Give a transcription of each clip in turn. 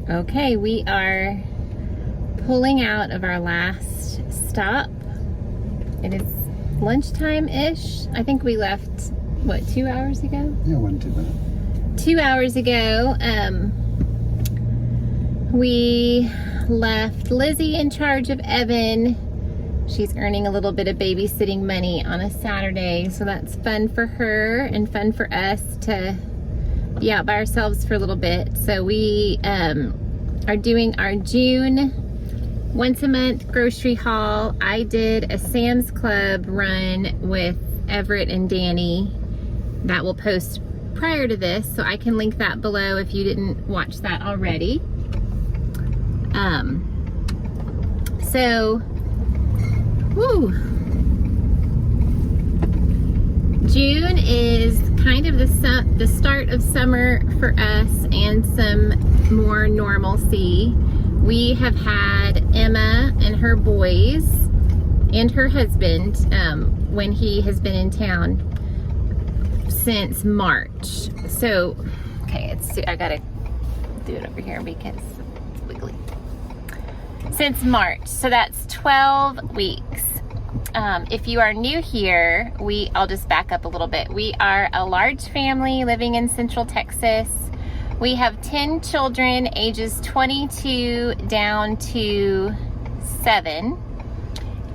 Okay, we are pulling out of our last stop. It is lunchtime-ish. I think we left, what, 2 hours ago? Yeah, it wasn't too bad. 2 hours ago. We left Lizzie in charge of Evan. She's earning a little bit of babysitting money on a Saturday, so that's fun for her and fun for us to be out by ourselves for a little bit. So we are doing our June once a month grocery haul. I did a Sam's Club run with Everett and Danny that will post prior to this, so I can link that below if you didn't watch that already. June is kind of the start of summer for us and some more normalcy. We have had Emma and her boys and her husband when he has been in town since March. So, okay, I gotta do it over here because it's wiggly. Since March, so that's 12 weeks. If you are new here, I'll just back up a little bit. We are a large family living in Central Texas. We have 10 children, ages 22 down to 7.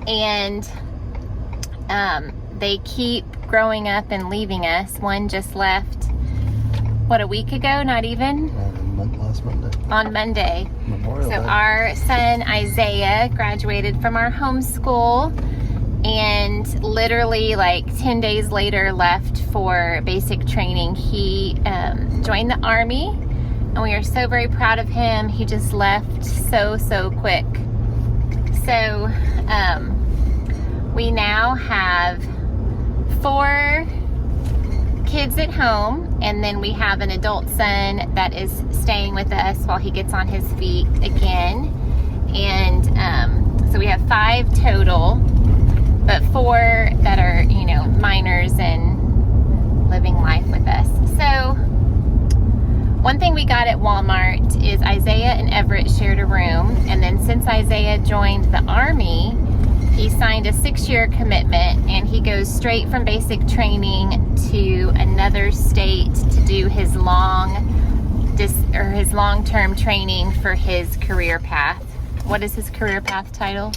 And they keep growing up and leaving us. One just left, what, a week ago? Not even? Last Monday. On Monday. Memorial Day. Our son Isaiah graduated from our homeschool and literally like 10 days later left for basic training. He joined the Army and we are so very proud of him. He just left so quick. So we now have 4 kids at home, and then we have an adult son that is staying with us while he gets on his feet again. And so we have 5 total, but 4 that are, minors and living life with us. So one thing we got at Walmart is Isaiah and Everett shared a room, and then since Isaiah joined the Army, he signed a 6-year commitment, and he goes straight from basic training to another state to do his long-term training for his career path. What is his career path title?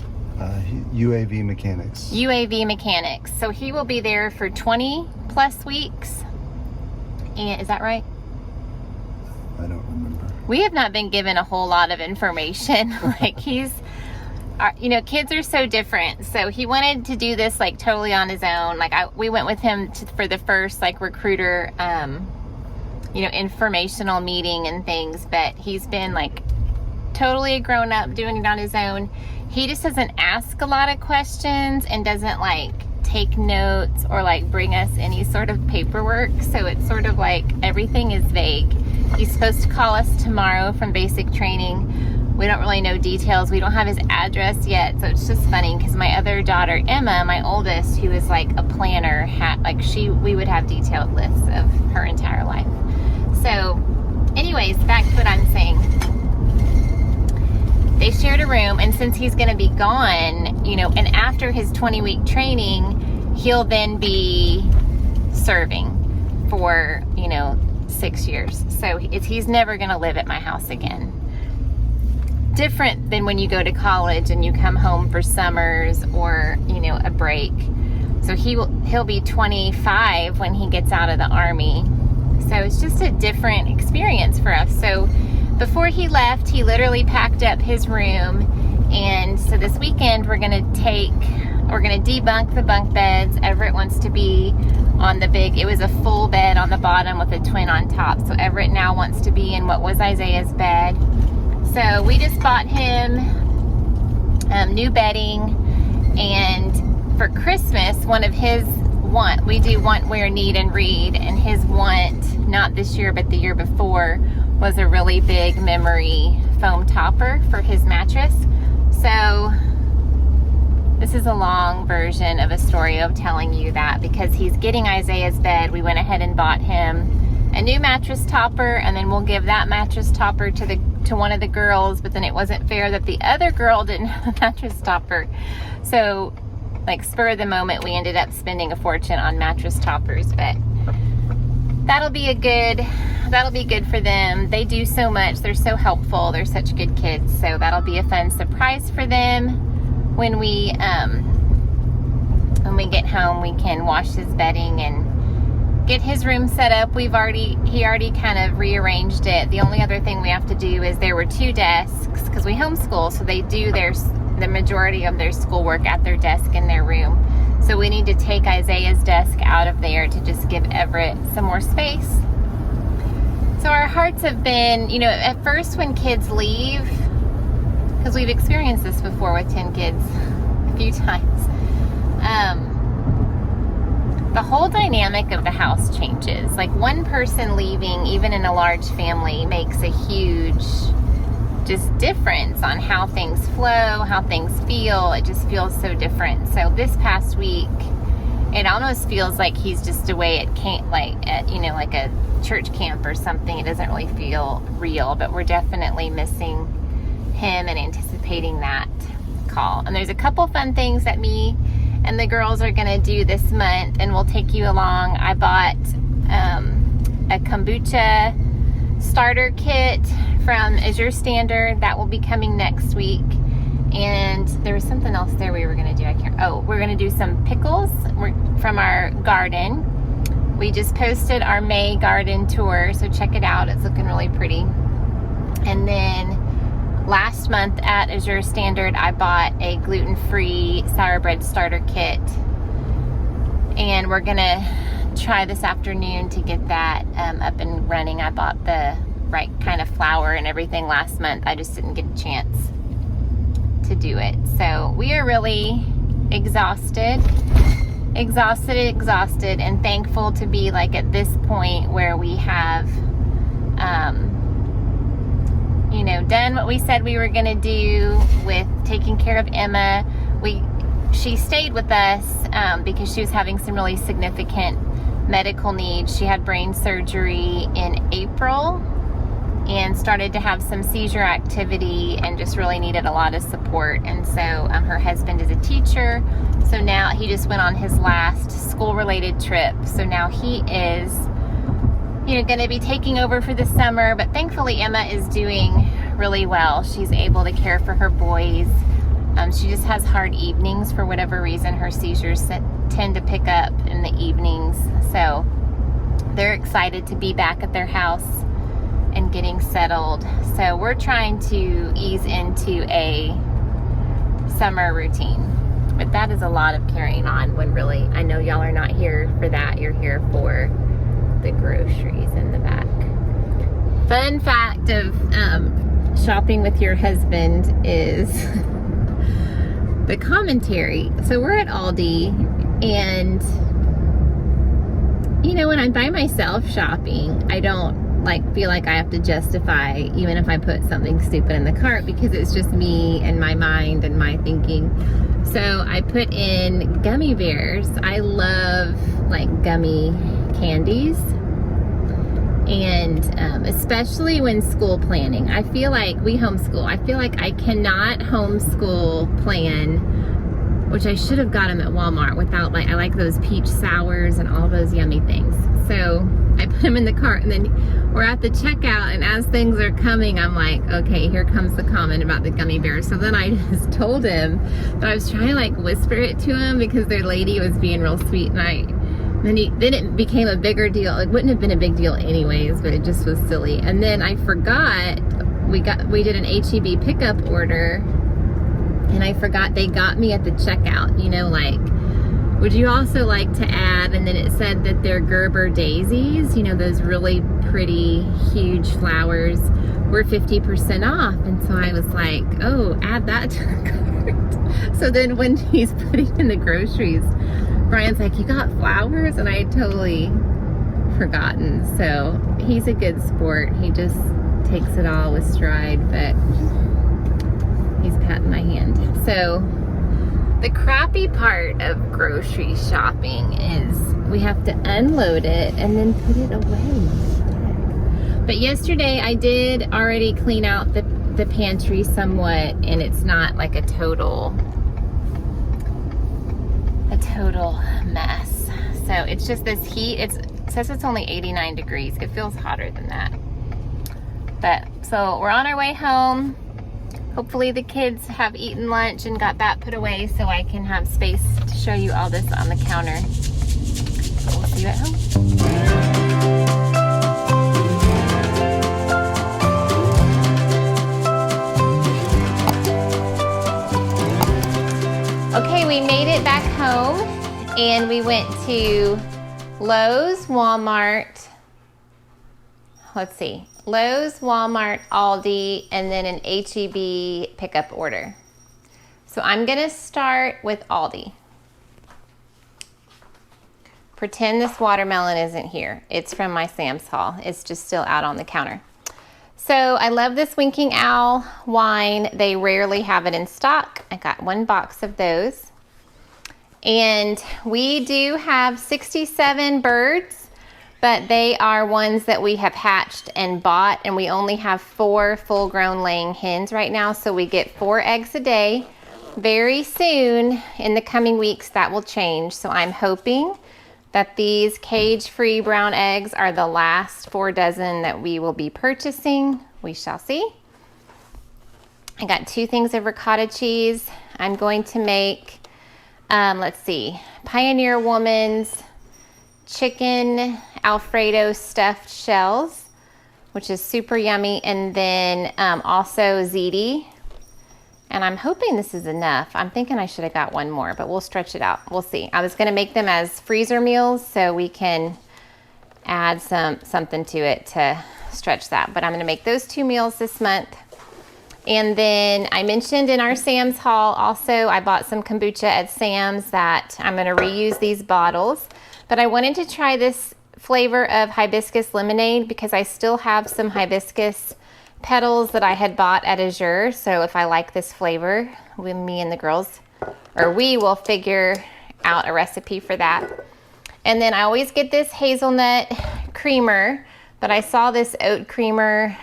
UAV mechanics. UAV mechanics. So he will be there for 20 plus weeks. And is that right? I don't remember. We have not been given a whole lot of information. Like kids are so different. So he wanted to do this like totally on his own. We went with him for the first recruiter, informational meeting and things, but he's been totally grown up doing it on his own. He just doesn't ask a lot of questions and doesn't take notes or bring us any sort of paperwork. So it's sort of everything is vague. He's supposed to call us tomorrow from basic training. We don't really know details. We don't have his address yet, so it's just funny because my other daughter, Emma, my oldest, who is a planner, we would have detailed lists of her entire life. So anyways, back to what I'm saying. They shared a room, and since he's going to be gone, and after his 20-week training, he'll then be serving for, 6 years. So he's never going to live at my house again. Different than when you go to college and you come home for summers or, a break. So he'll be 25 when he gets out of the Army. So it's just a different experience for us. So before he left, he literally packed up his room. And so this weekend we're gonna debunk the bunk beds. Everett wants to be on it was a full bed on the bottom with a twin on top. So Everett now wants to be in what was Isaiah's bed. So we just bought him new bedding, and for Christmas, we do want, wear, need, and read, and his want, not this year but the year before, was a really big memory foam topper for his mattress. So this is a long version of a story of telling you that because he's getting Isaiah's bed. We went ahead and bought him a new mattress topper, and then we'll give that mattress topper to one of the girls, but then it wasn't fair that the other girl didn't have a mattress topper. So like spur of the moment, we ended up spending a fortune on mattress toppers, but that'll be good for them. They do so much. They're so helpful. They're such good kids. So that'll be a fun surprise for them when we get home. We can wash his bedding and get his room set up. He already kind of rearranged it. The only other thing we have to do is there were 2 desks because we homeschool, so they do the majority of their schoolwork at their desk in their room. So we need to take Isaiah's desk out of there to just give Everett some more space. So our hearts have been, at first when kids leave, because we've experienced this before with 10 kids a few times, the whole dynamic of the house changes. Like one person leaving, even in a large family, makes a huge just difference on how things flow, how things feel. It just feels so different. So this past week, it almost feels like he's just away at camp, like a church camp or something. It doesn't really feel real, but we're definitely missing him and anticipating that call. And there's a couple fun things that me and the girls are gonna do this month, and we'll take you along. I bought a kombucha starter kit from Azure Standard that will be coming next week. And there was something else there we were gonna do. We're gonna do some pickles from our garden. We just posted our May garden tour, so check it out. It's looking really pretty. And then last month at Azure Standard, I bought a gluten-free sour bread starter kit, and we're gonna try this afternoon to get that up and running. I bought the right kind of flour and everything last month. I just didn't get a chance to do it. So we are really exhausted, and thankful to be like at this point where we have done what we said we were going to do with taking care of Emma. She stayed with us because she was having some really significant medical needs. She had brain surgery in April and started to have some seizure activity and just really needed a lot of support. And so her husband is a teacher, so now he just went on his last school-related trip. So now he is going to be taking over for the summer, but thankfully Emma is doing really well. She's able to care for her boys. She just has hard evenings for whatever reason. Her seizures tend to pick up in the evenings, so they're excited to be back at their house and getting settled. So we're trying to ease into a summer routine, but that is a lot of carrying on when really, I know y'all are not here for that. You're here for the groceries in the back. Fun fact of shopping with your husband is the commentary. So we're at Aldi, and when I'm by myself shopping, I don't feel like I have to justify even if I put something stupid in the cart, because it's just me and my mind and my thinking. So I put in gummy bears. I love gummy candies, and especially when school planning. I feel like we homeschool. I feel like I cannot homeschool plan, which I should have got them at Walmart, without I like those peach sours and all those yummy things. So I put them in the cart, and then we're at the checkout, and as things are coming, I'm like, okay, here comes the comment about the gummy bears. So then I just told him, but I was trying to whisper it to him because their lady was being real sweet, and then it became a bigger deal. It wouldn't have been a big deal anyways, but it just was silly. And then I forgot, we did an HEB pickup order, and I forgot they got me at the checkout, would you also like to add, and then it said that they're Gerber daisies, those really pretty huge flowers, were 50% off. And so I was like, oh, add that to the cart. So then when he's putting in the groceries, Brian's like, you got flowers? And I had totally forgotten. So he's a good sport. He just takes it all with stride, but he's patting my hand. So the crappy part of grocery shopping is we have to unload it and then put it away. But yesterday I did already clean out the pantry somewhat, and it's not like a total mess. So it's just this heat. It says it's only 89 degrees. It feels hotter than that. But so we're on our way home. Hopefully the kids have eaten lunch and got that put away so I can have space to show you all this on the counter. So we'll see you at home. Okay, we made it back home and we went to Lowe's, Walmart, let's see, Lowe's, Walmart, Aldi, and then an HEB pickup order. So I'm gonna start with Aldi. Pretend this watermelon isn't here. It's from my Sam's haul. It's just still out on the counter. So I love this Winking Owl wine. They rarely have it in stock. I got 1 box of those. And we do have 67 birds, but they are ones that we have hatched and bought, and we only have 4 full-grown laying hens right now, so we get 4 eggs a day. Very soon, in the coming weeks, that will change. So I'm hoping that these cage-free brown eggs are the last 4 dozen that we will be purchasing. We shall see. I got 2 things of ricotta cheese. I'm going to make, let's see, Pioneer Woman's chicken Alfredo stuffed shells, which is super yummy, and then also ziti. And I'm hoping this is enough. I'm thinking I should have got 1 more, but we'll stretch it out. We'll see. I was gonna make them as freezer meals so we can add something to it to stretch that. But I'm gonna make those 2 meals this month. And then I mentioned in our Sam's haul also, I bought some kombucha at Sam's that I'm gonna reuse these bottles. But I wanted to try this flavor of hibiscus lemonade because I still have some hibiscus petals that I had bought at Azure. So if I like this flavor, me and the girls, or we will figure out a recipe for that. And then I always get this hazelnut creamer, but I saw this oat creamer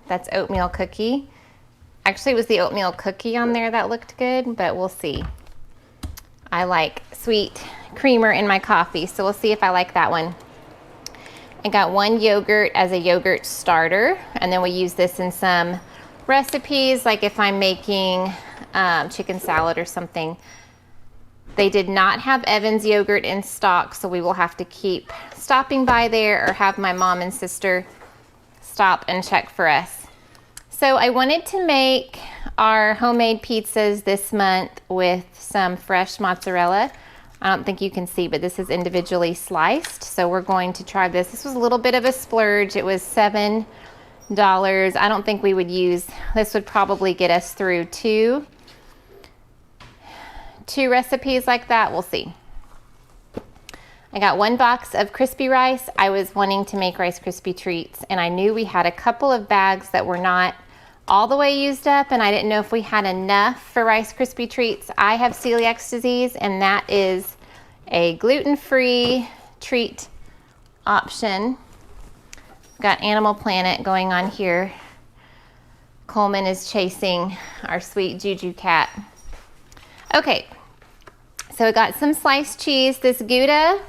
that's oatmeal cookie. Actually, it was the oatmeal cookie on there that looked good, but we'll see. I like sweet creamer in my coffee, so we'll see if I like that one. I got 1 yogurt as a yogurt starter, and then we use this in some recipes, like if I'm making chicken salad or something. They did not have Evan's yogurt in stock, so we will have to keep stopping by there or have my mom and sister stop and check for us. So I wanted to make our homemade pizzas this month with some fresh mozzarella. I don't think you can see, but this is individually sliced. So we're going to try this. This was a little bit of a splurge. It was $7. I don't think we would use, this would probably get us through two recipes like that. We'll see. I got 1 box of crispy rice. I was wanting to make Rice Krispie treats, and I knew we had a couple of bags that were not all the way used up, and I didn't know if we had enough for Rice Krispie treats. I have celiac disease, and that is a gluten-free treat option. Got Animal Planet going on here. Coleman is chasing our sweet Juju cat. Okay, so I got some sliced cheese. This Gouda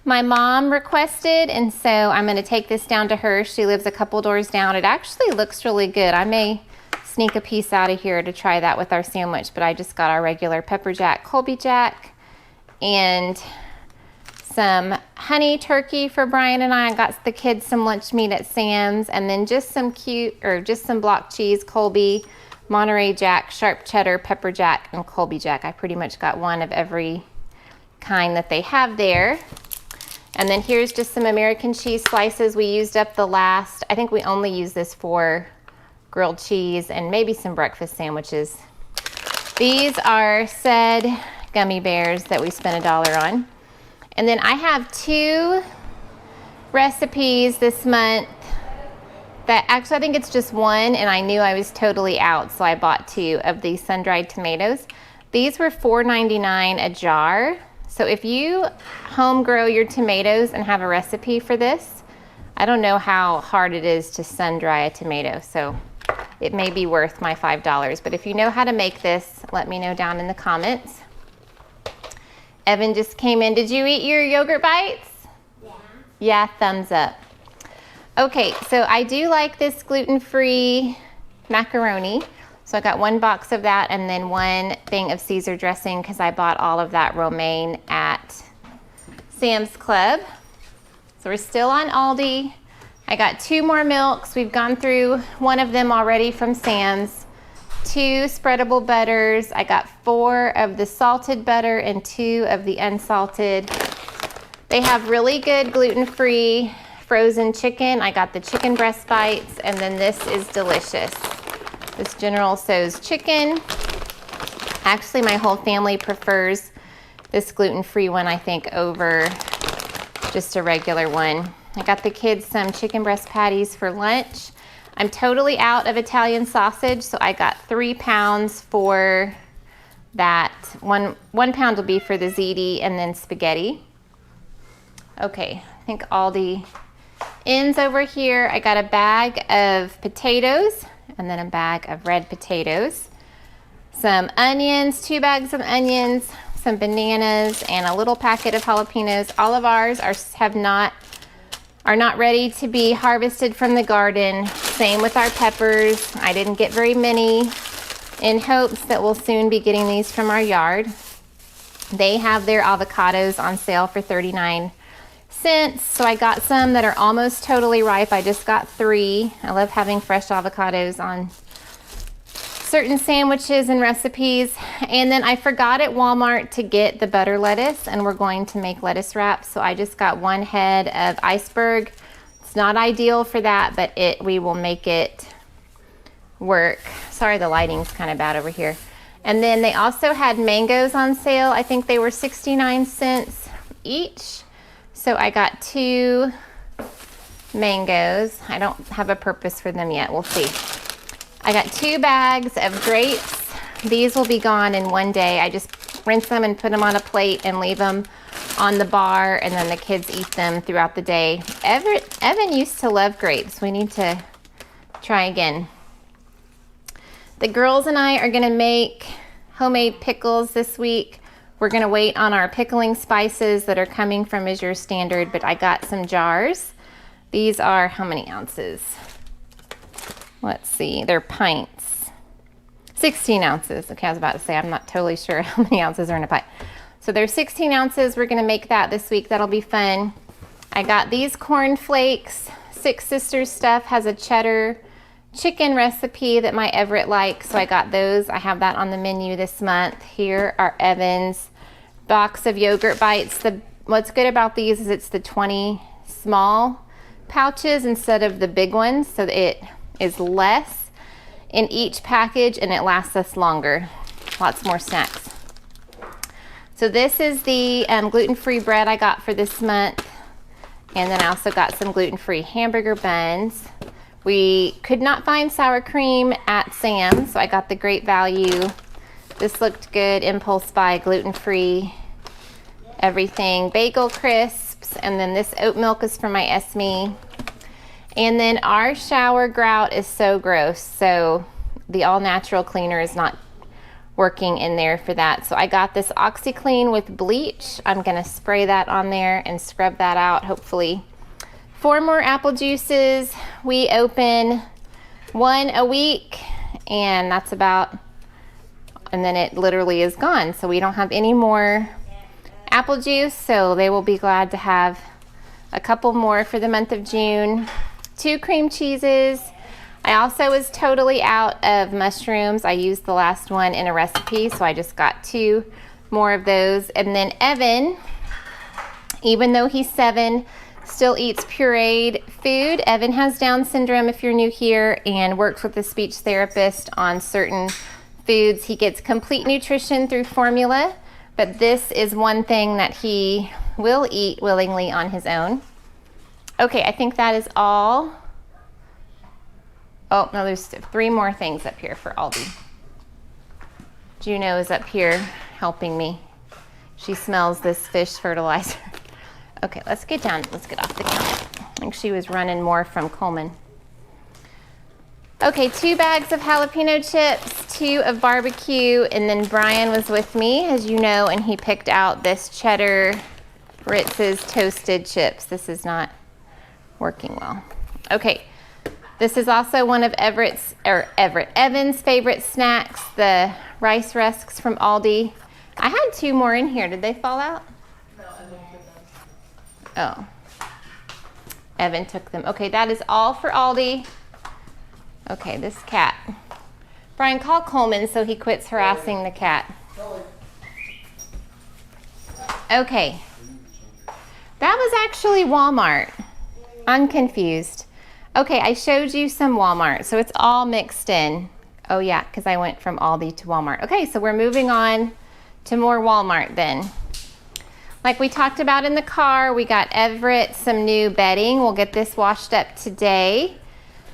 my mom requested, and so I'm going to take this down to her. She lives a couple doors down. It actually looks really good. I may sneak a piece out of here to try that with our sandwich, but I just got our regular pepper jack, Colby Jack, and some honey turkey for Brian and I. Got the kids some lunch meat at Sam's, and then just some block cheese, Colby, Monterey Jack, sharp cheddar, pepper jack, and Colby Jack. I pretty much got one of every kind that they have there. And then here's just some American cheese slices. We used up the last, I think we only used this for grilled cheese and maybe some breakfast sandwiches. These are said gummy bears that we spent $1 on. And then I have 2 recipes this month that actually I think it's just 1, and I knew I was totally out, so I bought 2 of these sun-dried tomatoes. These were $4.99 a jar. So if you home grow your tomatoes and have a recipe for this, I don't know how hard it is to sun dry a tomato, so it may be worth my $5. But if you know how to make this, let me know down in the comments. Evan just came in. Did you eat your yogurt bites? Yeah. Yeah, thumbs up. Okay, so I do like this gluten-free macaroni. So I got 1 box of that and then 1 thing of Caesar dressing because I bought all of that romaine at Sam's Club. So we're still on Aldi. I got 2 more milks. We've gone through 1 of them already from Sam's. 2 spreadable butters. I got 4 of the salted butter and 2 of the unsalted. They have really good gluten-free frozen chicken. I got the chicken breast bites, and then this is delicious. This General Tso's chicken. Actually, my whole family prefers this gluten-free one, I think, over just a regular one. I got the kids some chicken breast patties for lunch. I'm totally out of Italian sausage, so I got 3 pounds for that. One pound will be for the ziti and then spaghetti. Okay, I think Aldi ends over here. I got a bag of potatoes and then a bag of red potatoes. Some onions, 2 bags of onions, some bananas, and a little packet of jalapenos. All of ours are not ready to be harvested from the garden. Same with our peppers. I didn't get very many, in hopes that we'll soon be getting these from our yard. They have their avocados on sale for 39 cents. So I got some that are almost totally ripe. I just got 3. I love having fresh avocados on certain sandwiches and recipes. And then I forgot at Walmart to get the butter lettuce, and we're going to make lettuce wraps. So I just got 1 head of iceberg. It's not ideal for that, but we will make it work. Sorry, the lighting's kind of bad over here. And then they also had mangoes on sale. I think they were 69 cents each. So I got 2 mangoes. I don't have a purpose for them yet. We'll see. I got 2 bags of grapes. These will be gone in 1 day. I just rinse them and put them on a plate and leave them on the bar, and then the kids eat them throughout the day. Evan used to love grapes. We need to try again. The girls and I are gonna make homemade pickles this week. We're gonna wait on our pickling spices that are coming from Measure Standard, but I got some jars. These are how many ounces? Let's see, they're pints. 16 ounces. Okay, I was about to say, I'm not totally sure how many ounces are in a pint. So they're 16 ounces. We're gonna make that this week. That'll be fun. I got these corn flakes. Six Sisters stuff has a cheddar chicken recipe that my Everett likes, so I got those. I have that on the menu this month. Here are Evan's box of yogurt bites. What's good about these is it's the 20 small pouches instead of the big ones, so it is less in each package and it lasts us longer. Lots more snacks. So this is the gluten-free bread I got for this month, and then I also got some gluten-free hamburger buns. We could not find sour cream at Sam's, so I got the Great Value. This looked good, impulse buy, gluten-free, everything. Bagel crisps, and then this oat milk is for my Esme. And then our shower grout is so gross, so the all-natural cleaner is not working in there for that. So I got this OxyClean with bleach. I'm gonna spray that on there and scrub that out, hopefully. 4 more apple juices. We open 1 a week, and that's about, and then it literally is gone. So we don't have any more apple juice, so they will be glad to have a couple more for the month of June. 2 cream cheeses. I also was totally out of mushrooms. I used the last one in a recipe, so I just got 2 more of those. And then Evan, even though he's 7, still eats pureed food. Evan has Down syndrome, if you're new here, and works with a speech therapist on certain foods. He gets complete nutrition through formula, but this is one thing that he will eat willingly on his own. Okay, I think that is all. Oh, no, there's 3 more things up here for Aldi. Juno is up here helping me. She smells this fish fertilizer. Okay, let's get down. Let's get off the counter. I think she was running more from Coleman. Okay, 2 bags of jalapeno chips, 2 of barbecue, and then Brian was with me, as you know, and he picked out this cheddar Ritz's toasted chips. This is not working well. Okay, this is also one of Evan's favorite snacks, the rice rusks from Aldi. I had 2 more in here. Did they fall out? No, Evan took them. Oh, Evan took them. Okay, that is all for Aldi. Okay, this cat. Brian, call Coleman so he quits harassing the cat. Okay. That was actually Walmart. I'm confused. Okay, I showed you some Walmart, so it's all mixed in. Oh yeah, because I went from Aldi to Walmart. Okay, so we're moving on to more Walmart then. Like we talked about in the car, we got Everett some new bedding. We'll get this washed up today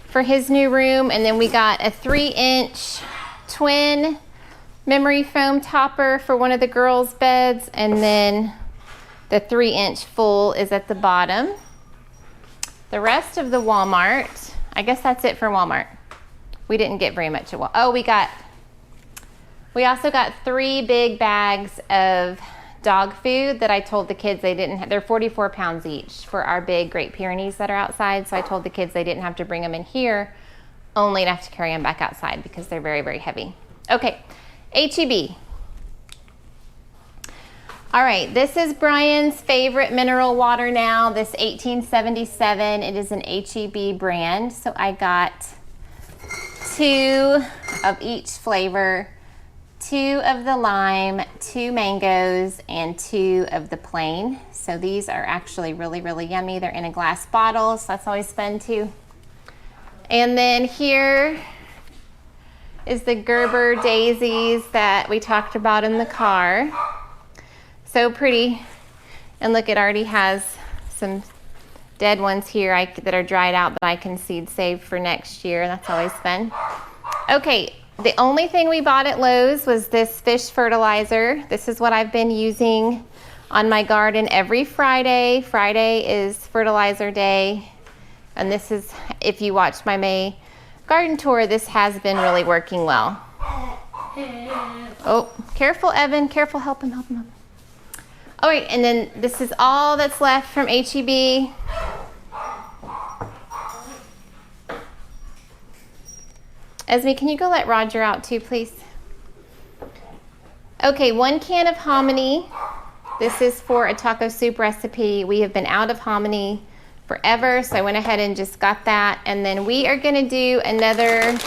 for his new room. And then we got a 3-inch twin memory foam topper for one of the girls' beds. And then the 3-inch full is at the bottom. The rest of the Walmart, I guess that's it for Walmart. We didn't get very much at Walmart. Oh, we also got 3 big bags of dog food that I told the kids they didn't have. They're 44 pounds each for our big Great Pyrenees that are outside. So I told the kids they didn't have to bring them in here, only enough to carry them back outside because they're very, very heavy. Okay, HEB. All right, this is Brian's favorite mineral water now, this 1877. It is an HEB brand. So I got 2 of each flavor. 2 of the lime, 2 mangoes, and 2 of the plain. So these are actually really, really yummy. They're in a glass bottle, so that's always fun too. And then here is the Gerber daisies that we talked about in the car. So pretty. And look, it already has some dead ones here that are dried out that I can seed save for next year. That's always fun. Okay. The only thing we bought at Lowe's was this fish fertilizer. This is what I've been using on my garden every Friday. Friday is fertilizer day. And this is, if you watched my May garden tour, this has been really working well. Oh, careful, Evan. Careful. Help him. All right, and then this is all that's left from HEB. Esme, can you go let Roger out too, please? Okay, 1 can of hominy. This is for a taco soup recipe. We have been out of hominy forever, so I went ahead and just got that. And then we are gonna do another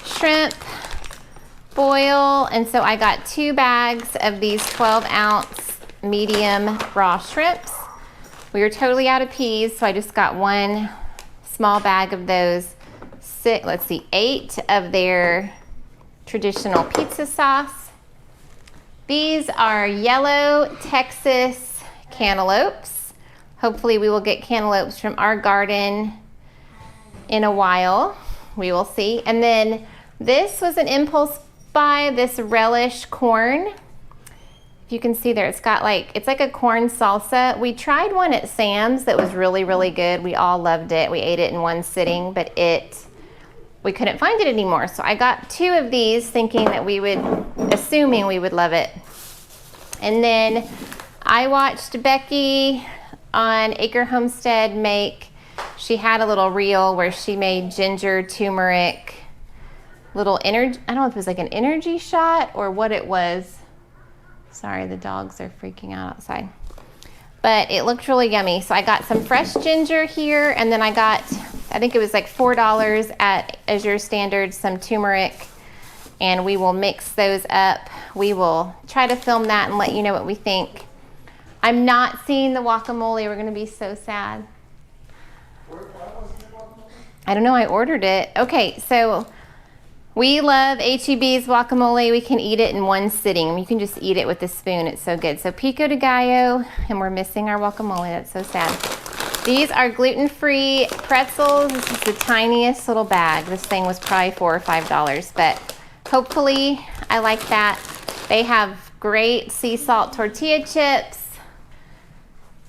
shrimp boil. And so I got 2 bags of these 12-ounce medium raw shrimps. We were totally out of peas, so I just got 1 small bag of those. 8 of their traditional pizza sauce. These are yellow Texas cantaloupes. Hopefully we will get cantaloupes from our garden in a while. We will see. And then this was an impulse buy, this relish corn. If you can see there, it's like a corn salsa. We tried one at Sam's that was really, really good. We all loved it. We ate it in one sitting, but we couldn't find it anymore. So I got 2 of these thinking that assuming we would love it. And then I watched Becky on Acre Homestead she had a little reel where she made ginger, turmeric, little energy, I don't know if it was like an energy shot or what it was. Sorry, the dogs are freaking out outside. But it looked really yummy. So I got some fresh ginger here, and then I got, I think it was like $4 at Azure Standard, some turmeric, and we will mix those up. We will try to film that and let you know what we think. I'm not seeing the guacamole. We're gonna be so sad. I don't know, I ordered it. Okay, so we love HEB's guacamole. We can eat it in one sitting. You can just eat it with a spoon. It's so good. So pico de gallo, and we're missing our guacamole. That's so sad. These are gluten-free pretzels. This is the tiniest little bag. This thing was probably $4 or $5, but hopefully I like that. They have great sea salt tortilla chips.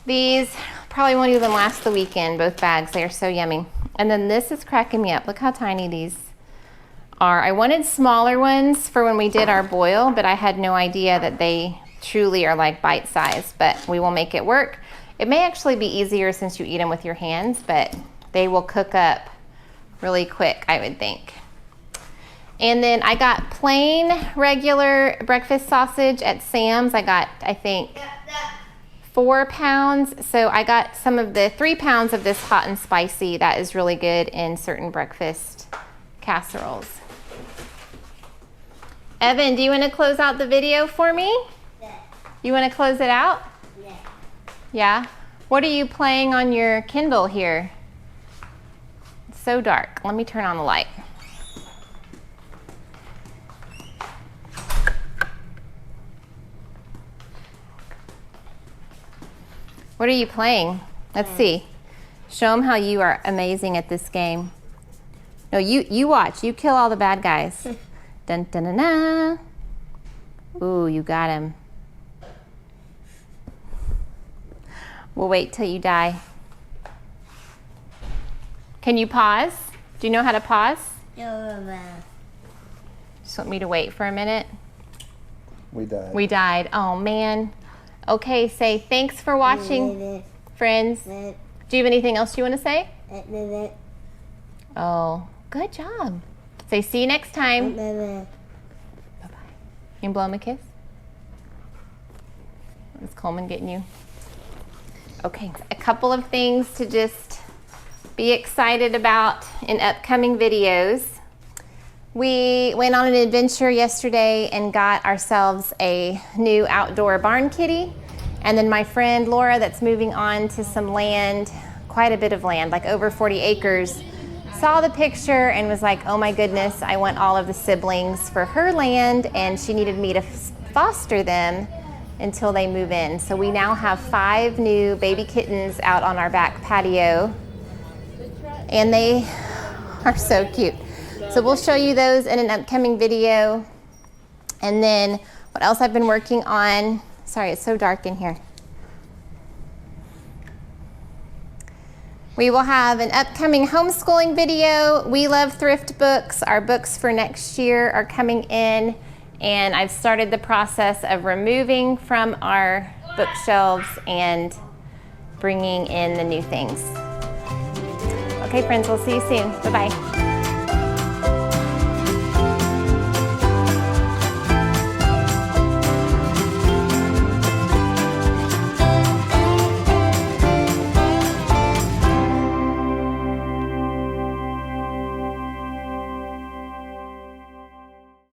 These probably won't even last the weekend, both bags. They are so yummy. And then this is cracking me up. Look how tiny these are. I wanted smaller ones for when we did our boil, but I had no idea that they truly are like bite size, but we will make it work. It may actually be easier since you eat them with your hands, but they will cook up really quick, I would think. And then I got plain regular breakfast sausage at Sam's. I got, I think, 4 pounds. So I got some of the 3 pounds of this hot and spicy. That is really good in certain breakfast casseroles. Evan, do you want to close out the video for me? Yeah. You want to close it out? Yeah. Yeah? What are you playing on your Kindle here? It's so dark. Let me turn on the light. What are you playing? Let's see. Show them how you are amazing at this game. No, you watch. You kill all the bad guys. Dun dun dun dun. Ooh, you got him. We'll wait till you die. Can you pause? Do you know how to pause? Just want me to wait for a minute? We died. We died. Oh, man. Okay, say thanks for watching, friends. Do you have anything else you want to say? Oh, good job. Say see you next time. Bye-bye. You can blow him a kiss? Is Coleman getting you? Okay, a couple of things to just be excited about in upcoming videos. We went on an adventure yesterday and got ourselves a new outdoor barn kitty. And then my friend Laura, that's moving on to some land, quite a bit of land, like over 40 acres, saw the picture and was like, oh my goodness, I want all of the siblings for her land, and she needed me to foster them until they move in. So we now have 5 new baby kittens out on our back patio, and they are so cute. So we'll show you those in an upcoming video. And then what else I've been working on, sorry, it's so dark in here. We will have an upcoming homeschooling video. We love thrift books. Our books for next year are coming in, and I've started the process of removing from our bookshelves and bringing in the new things. Okay, friends, we'll see you soon. Bye-bye.